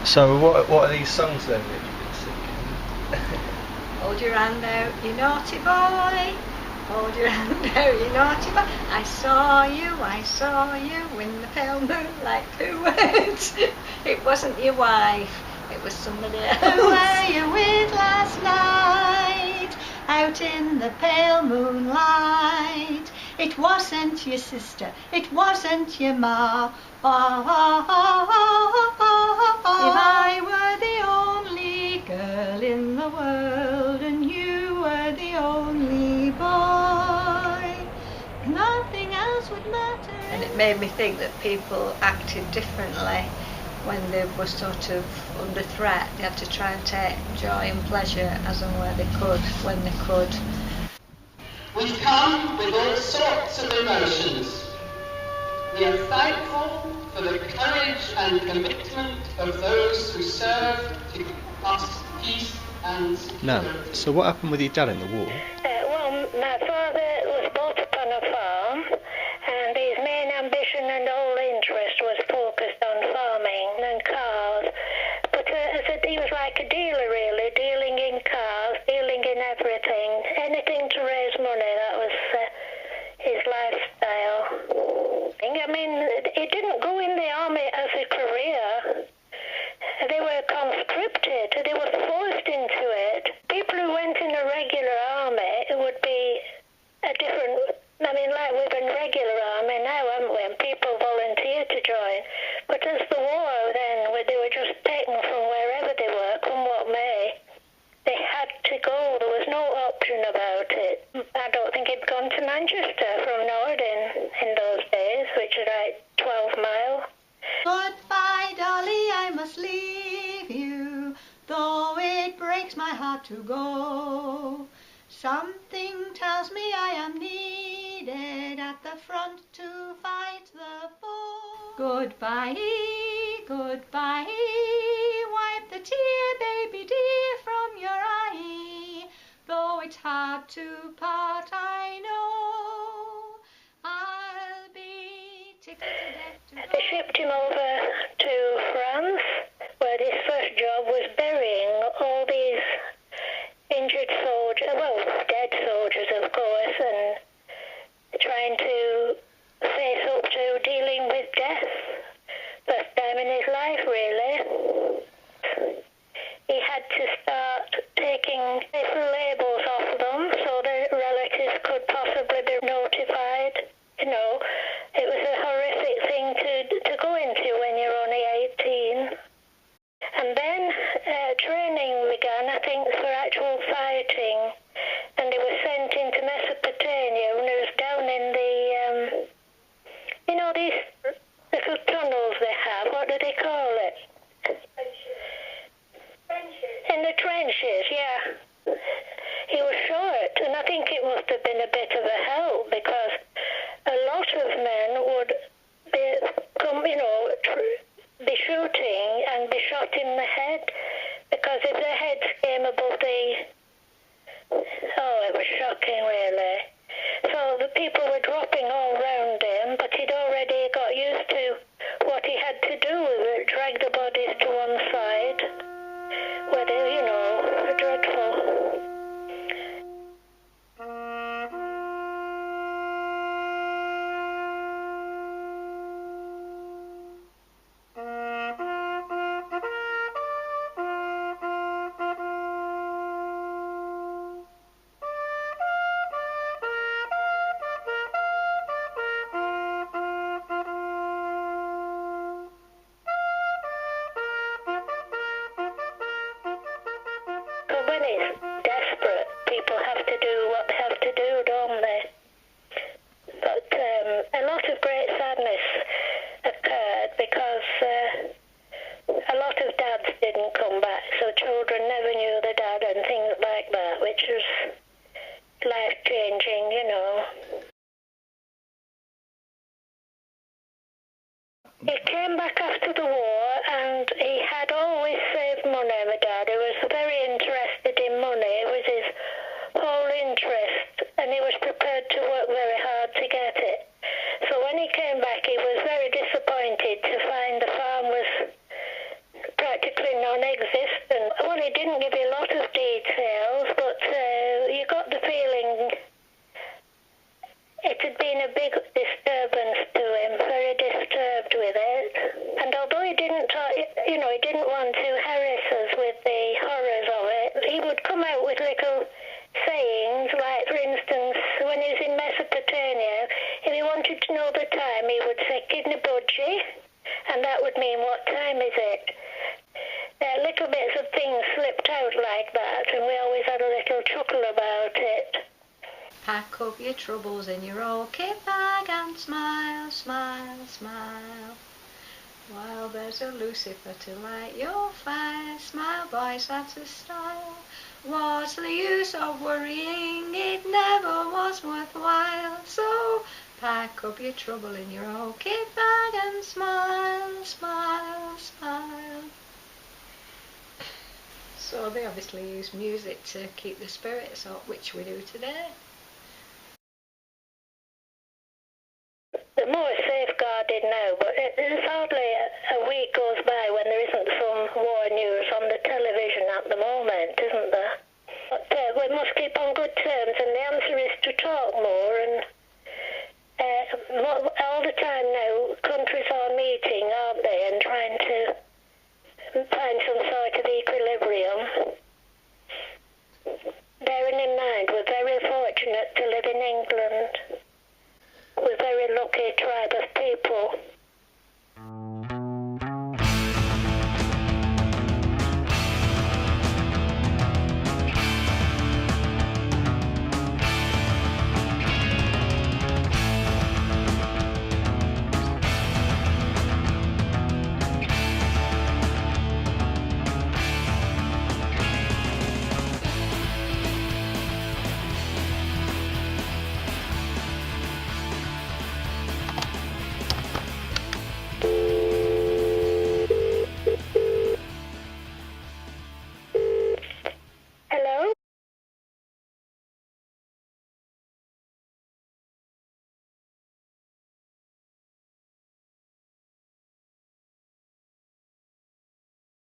So what are these songs then that you've been singing? Hold your hand out, you naughty boy. Hold your hand out, you naughty boy. I saw you in the pale moonlight. Who words? It wasn't your wife, it was somebody else. Who were you with last night? Out in the pale moonlight. It wasn't your sister, it wasn't your ma. If I were the only girl in the world and you were the only boy, nothing else would matter. And it made me think that people acted differently when they were sort of under threat. They had to try and take joy and pleasure as and where they could, when they could. We've come with all sorts of emotions. We are thankful for the courage and commitment of those who serve to give us peace and security. No. So what happened with your dad in the war? Well, my father was brought up on a farm, and his main ambition and whole interest was focused on farming and cars. But he was like a dealer, really, dealing in cars, dealing in everything, anything to raise money. That was his lifestyle. I mean, he didn't go in the army as a career. They were conscripted. They were forced into it. People who went in a regular army, it would be a different... I mean, like we've been regular army now, haven't we? And people volunteer to join. But as the war then, they were just taken from wherever they were, come what may. They had to go. There was no option about it. I don't think he'd gone to Manchester from Norden in those days, which is like 12 miles. Goodbye, Dolly, I must leave you, though it breaks my heart to go. Something tells me I am needed at the front to fight the foe. Goodbye, goodbye, wipe the tear, baby dear, from your eye. Though it's hard to part, I know I'll be tickled to death to go. They shipped him over to France, where his first job was burying all these injured soldiers, well, dead soldiers, of course, and trying to face up to dealing with death. First time in his life, really. He had to start taking different labels off them so the relatives could possibly be notified. You know, it was a horrific thing to go into when you're only 18. And then training began, I think, for actual fighting. And they were sent into Mesopotamia, and it was down in the, you know, these little tunnels they have. What do they call it? In the trenches, yeah. He was short, and I think it must have been a bit of a help, because a lot of men would be shooting and be shot in the head, because if their heads came above it was shocking, really. So the people were dropping all round him, but he'd already got used to what he had to do with it, drag the bodies to one side, where they, dreadful. When it's desperate, people have to do what they have to do, don't they? But a lot of great sadness occurred because a lot of dads didn't come back, so children never knew the dad and things like that, which was life-changing, He came back after the war, and he had always saved money, my dad. He was very interested in money. It was his whole interest, and he was prepared to work very hard to get it. So when he came back, he was very disappointed to find the farm was practically non-existent. Well, he didn't give you a lot of details, but you got the feeling it had been a big disturbance to him, very disturbed with it. And although he didn't talk, he didn't want to harass us with the horrors of it, he would come out with little sayings, like, for instance, when he was in Mesopotamia, if he wanted to know the time, he would say, "Kidney budgie," and that would mean, "What time is it?" Little bits of things slipped out like that, and we always had a little chuckle about it. Pack up your troubles in your old kit bag and smile, smile, smile. While there's a Lucifer to light your fire, smile, boys, that's a style. What's the use of worrying? It never was worthwhile. So pack up your trouble in your old kit bag and smile, smile, smile. So they obviously use music to keep the spirits up, which we do today. They're more safeguarded now, but there's hardly a week goes by when there isn't some war news on the television at the moment, isn't there? But we must keep on good terms, and the answer is to talk more, and all the time now countries are meeting, aren't they, and trying to find some